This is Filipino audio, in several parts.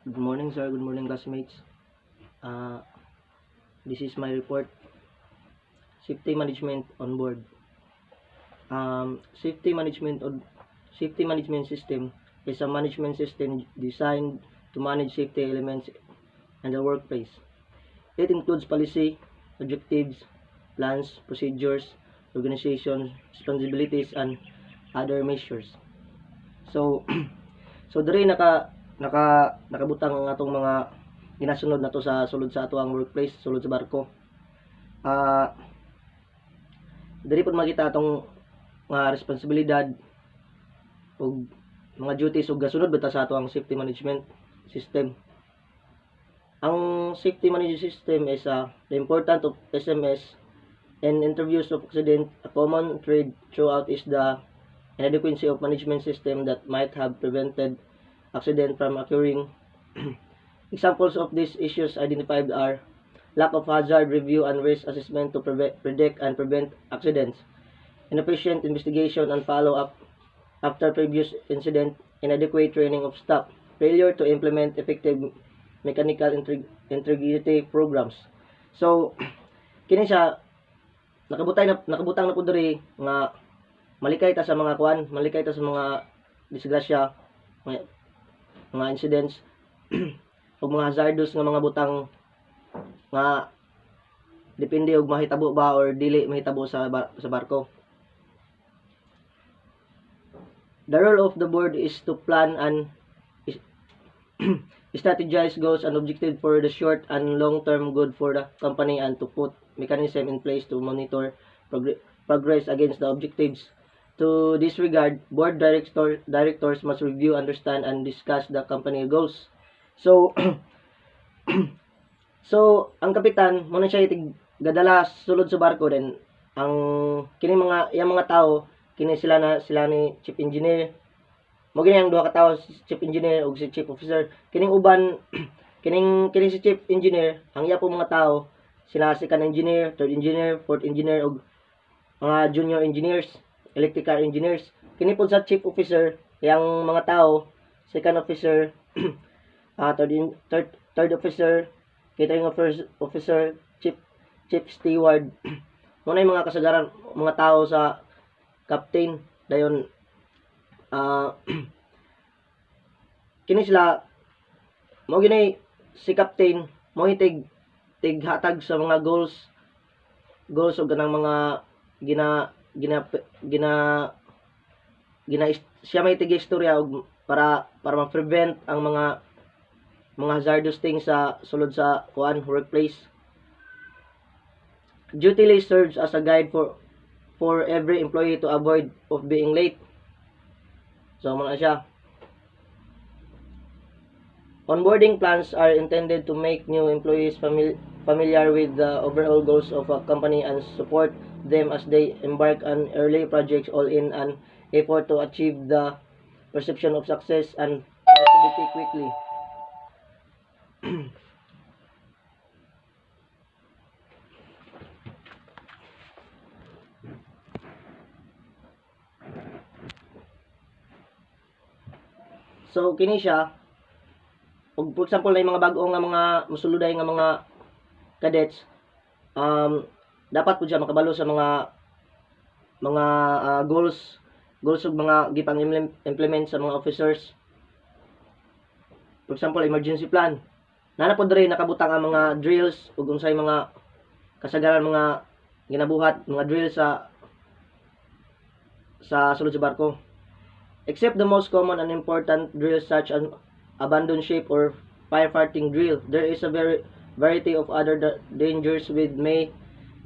Good morning, sir. Good morning, classmates. Uh, this is my report. Safety management on board. Safety management system is a management system designed to manage safety elements in the workplace. It includes policy, objectives, plans, procedures, organization, responsibilities, and other measures. So, so diri nakabutang ang atong mga ginasunod nato sa sulod sa atuang workplace, sulod sa barko. Diri pod makita atong mga responsibilidad ug mga duties ug gasunod bata sa atuang safety management system. Ang safety management system is the importance of SMS and interviews of accident. A common thread throughout is the inadequacy of management system that might have prevented accident from occurring. Examples of these issues identified are lack of hazard review and risk assessment to predict and prevent accidents, inefficient investigation and follow-up after previous incident, inadequate training of staff, failure to implement effective mechanical integrity programs. So, kini siya nakabutang na pud diri nga malikay ta sa mga malikay ta sa mga disgrasya, mga incidents ug mga hazardous nga mga butang nga depende og mahitabo ba or dili mahitabo sa barko. The role of the board is to plan and strategize goals and objectives for the short and long-term good for the company and to put mechanism in place to monitor progress against the objectives. To this regard, board directors must review, understand, and discuss the company goals. So, so ang kapitan mo na siya gadala sulod sa barko din ang kini mga tao kini sila ni chief engineer mo gini ang duha ka tawo, si chief engineer ug si chief officer. Kining uban kini si chief engineer ang iya po mga tao sila second engineer, third engineer, fourth engineer ug mga junior engineers, electrical engineers. Kini po sa chief officer yang mga tao, second officer, third officer, catering officer, chief steward. Muna yung mga kasagaran mga tao sa captain dayon kini sila mo gini si captain mo tig hatag sa mga goals ug ganang mga gina siya may tig istorya og para ma-prevent ang mga hazardous things sa sulod sa workplace. Duty list serves as a guide for every employee to avoid of being late. So, muna siya. Onboarding plans are intended to make new employees familiar with the overall goals of a company and support them as they embark on early projects, all in an effort to achieve the perception of success and productivity quickly. So kini siya ug for example na mga bag-o nga mga musuluday nga mga cadets dapat pud siya makabalo sa mga goals ug mga gipang implement sa mga officers. For example, emergency plan. Nana pod diri nakabutang ang mga drills ug unsay mga kasagaran mga ginabuhat, mga drills sa sulod sa barko. Except the most common and important drills such as abandon ship or firefighting drill, there is a variety of other dangers which may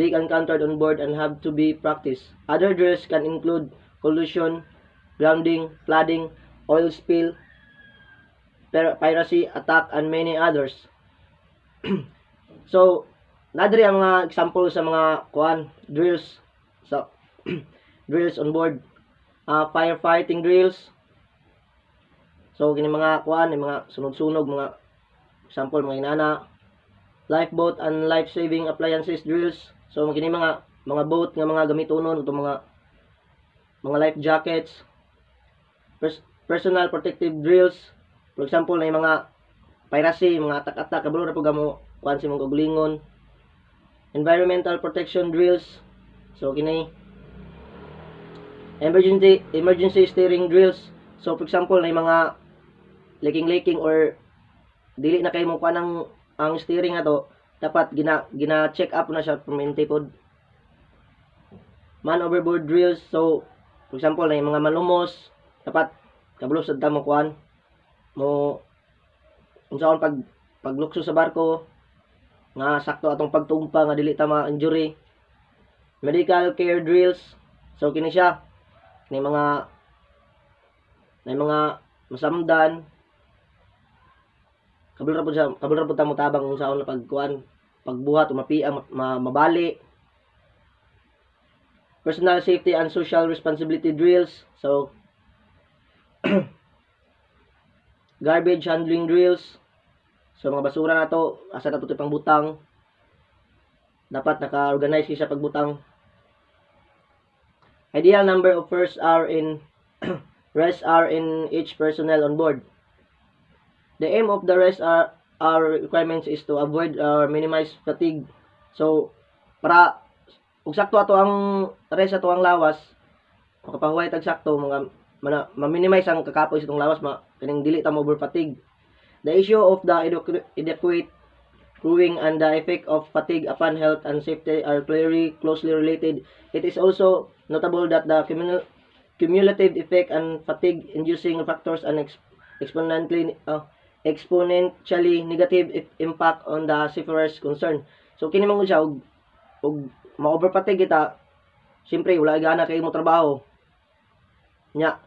be encountered on board and have to be practiced. Other drills can include collision, grounding, flooding, oil spill, piracy attack, and many others. So, nadiri ang mga example sa mga drills sa drills on board. Firefighting drills. So kini mga mga sunog-sunog mga example mga inana. Lifeboat and life-saving appliances drills. So kini mga boat nga mga gamitonon ito mga life jackets. Personal protective drills. For example na mga piracy, mga attack-attack, kabalo ra po gamo kuan sa mga kagulingon. Environmental protection drills. So kini emergency steering drills. So for example, na mga leaking or dili na kay mo kuan ang steering ato, dapat gina check up na siya permanente pod. Man overboard drills. So for example, na mga malumos, dapat kabalo sad ta mo kuan mo unsaon paglukso sa barko nga sakto atong pagtumpa nga dili ta ma-injury. Medical care drills. So kini siya ni mga masamdan, kabalo ra pud ta mo tabang unsaon na pagkuan, pagbuhat o mapiang mabali. Personal safety and social responsibility drills. So garbage handling drills. So mga basura nato, asa nato ti pangbutang, dapat naka-organize siya pagbutang. Ideal number of rest hour in each personnel on board. The aim of the rest hour requirements is to avoid or minimize fatigue. So para ug sakto ato ang rest ato ang lawas, makapahuway tag sakto mga ma-minimize ang kakapoy sa itong lawas, kaning dili ta mo over fatigue. The issue of the adequate crewing and the effect of fatigue upon health and safety are closely related. It is also notable that the cumulative effect and fatigue-inducing factors and exponentially negative impact on the seafarers concerned. So kini mangud siya og ma-overfatigue kita, siyempre wala gana kay mo trabaho nya.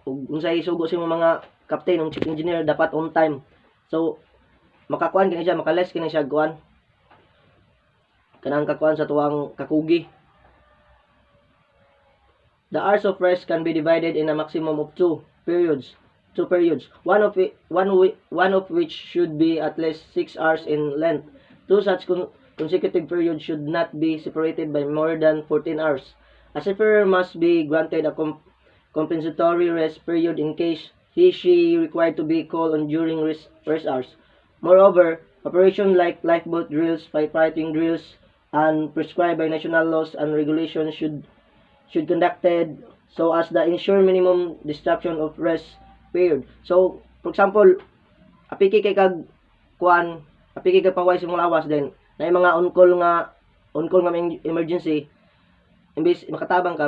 Ug unsay sugo sa mga captain ug chief engineer, dapat on time. So makakuan kini siya, makaless kini siya kuan kanang kakuan sa tuwang kakugi. The hours of rest can be divided in a maximum of two periods. One of which should be at least 6 hours in length. Two such consecutive periods should not be separated by more than 14 hours. A seafarer must be granted a compensatory rest period in case she required to be called on during rest hours. Moreover, operations like lifeboat drills, firefighting drills, and prescribed by national laws and regulations should conducted so as to ensure minimum disruption of rest period. So, for example, apiki kay kag pahuway sa mga lawas, din na mga on call nga emergency, imbis makatabang ka,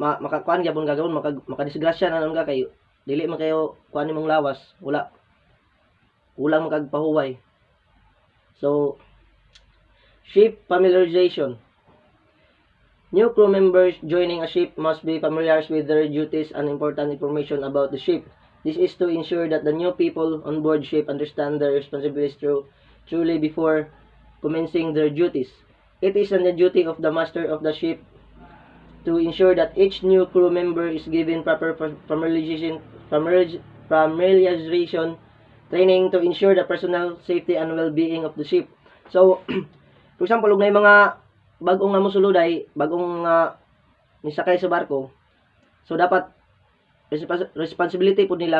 makakuan gyapon gagawon, makadisgrasya na nun ka kayo, dili man kayo kuan nimong lawas, kulang makagpahuway. So ship familiarization. New crew members joining a ship must be familiar with their duties and important information about the ship. This is to ensure that the new people on board ship understand their responsibilities truly before commencing their duties. It is on the duty of the master of the ship to ensure that each new crew member is given proper familiarization training to ensure the personal safety and well-being of the ship. So, for example, ug nay mga bagong nga mosuluday, bagong nisakay sa barko, so dapat responsibility po nila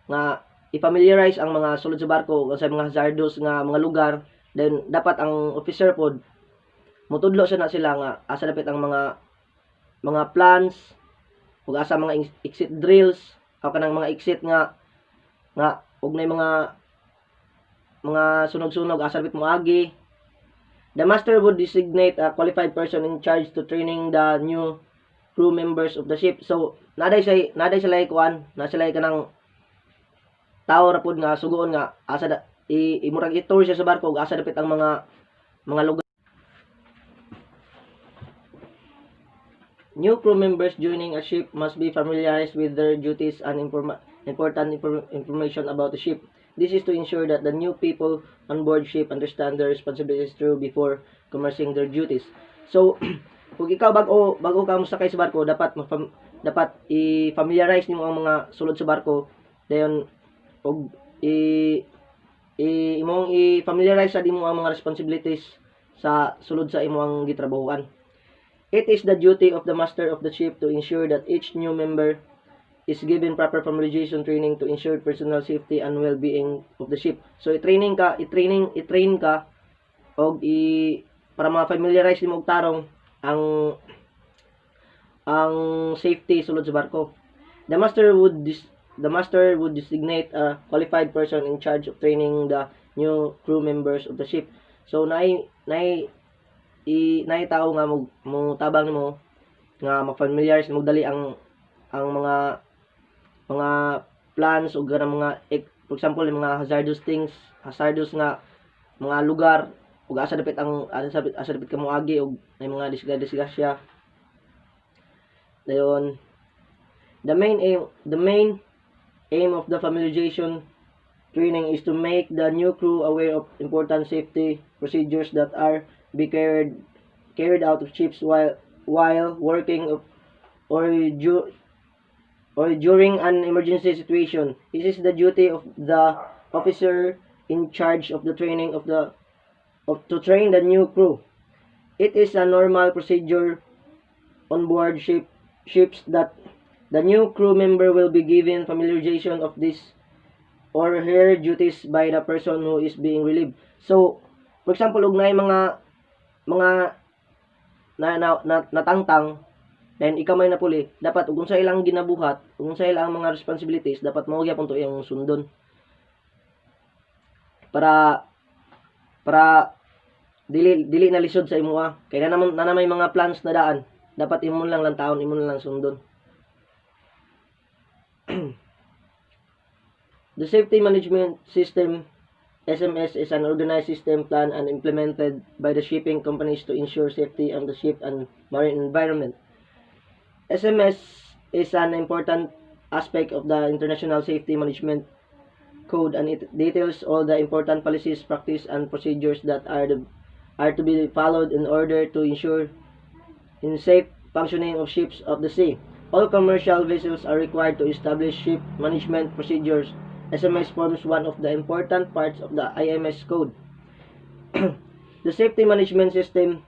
nga i-familiarize ang mga sulod sa barko sa mga hazardous nga mga lugar. Then dapat ang officer pod motudlo siya na sila nga asa dapat ang mga plans ug asa mga exit drills o kanang mga exit nga ug nay mga sunog-sunog asa dapat moagi. The master would designate a qualified person in charge to training the new crew members of the ship. So naday sila kuan, na sila kanang tao ra pud nga sugoon nga asa imurag i-tour siya sa barko ug asa dapat ang mga lugar. New crew members joining a ship must be familiarized with their duties and important information about the ship. This is to ensure that the new people on board ship understand their responsibilities through before commencing their duties. So, kung ikaw bago ka mosakay sa barko, dapat i-familiarize nimo ang mga sulod sa barko, dayon og imong i-familiarize sa nimo ang mga responsibilities sa sulod sa imong gitrabahuan. It is the duty of the master of the ship to ensure that each new member is given proper familiarization training to ensure personal safety and well-being of the ship. So i-train ka og para ma-familiarize nimo og tarong ang safety sulod sa barko. The master would designate a qualified person in charge of training the new crew members of the ship. So nay tao nga mo tabang nimo nga ma-familiarize mo dali ang mga plans o ganang mga for example yung mga hazardous nga mga lugar ug asa dapit ka moagi og may mga disgrasya. Dayon, the main aim of the familiarization training is to make the new crew aware of important safety procedures that are be carried out of ships while working or during an emergency situation. This is the duty of the officer in charge of the training to train the new crew. It is a normal procedure on board ships that the new crew member will be given familiarization of this or her duties by the person who is being relieved. So, for example, ug naay mga natangtang then ikaw may napuli, dapat kung sa ilang ginabuhat, kung sa ilang mga responsibilities, dapat mao gyapon to iyang sundon. Para dili na lisod sa imuha. Kay na may mga plans na daan, dapat imo lang taon, imo lang sundon. The Safety Management System SMS is an organized system planned and implemented by the shipping companies to ensure safety of the ship and marine environment. SMS is an important aspect of the International Safety Management Code, and it details all the important policies, practice, and procedures that are to be followed in order to ensure in safe functioning of ships of the sea. All commercial vessels are required to establish ship management procedures. SMS forms one of the important parts of the IMS code. The safety management system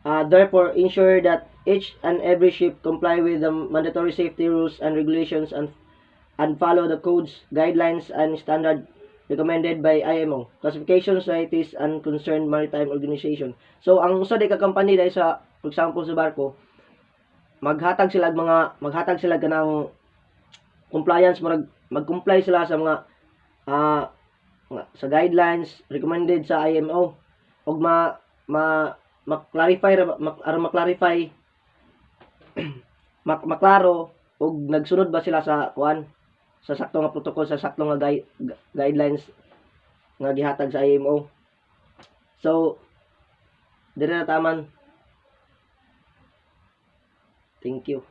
therefore ensure that each and every ship comply with the mandatory safety rules and regulations and follow the codes, guidelines, and standard recommended by IMO, classification societies, and concerned maritime organization. So, ang usa day ka company dahil sa, for example, sa barko, maghatag sila kanang compliance, mag-comply sila sa mga sa guidelines recommended sa IMO ug maklaro ug nagsunod ba sila sa sa sakto nga protocol, sa sakto nga guidelines nga gihatag sa IMO. So dire na taman. Thank you.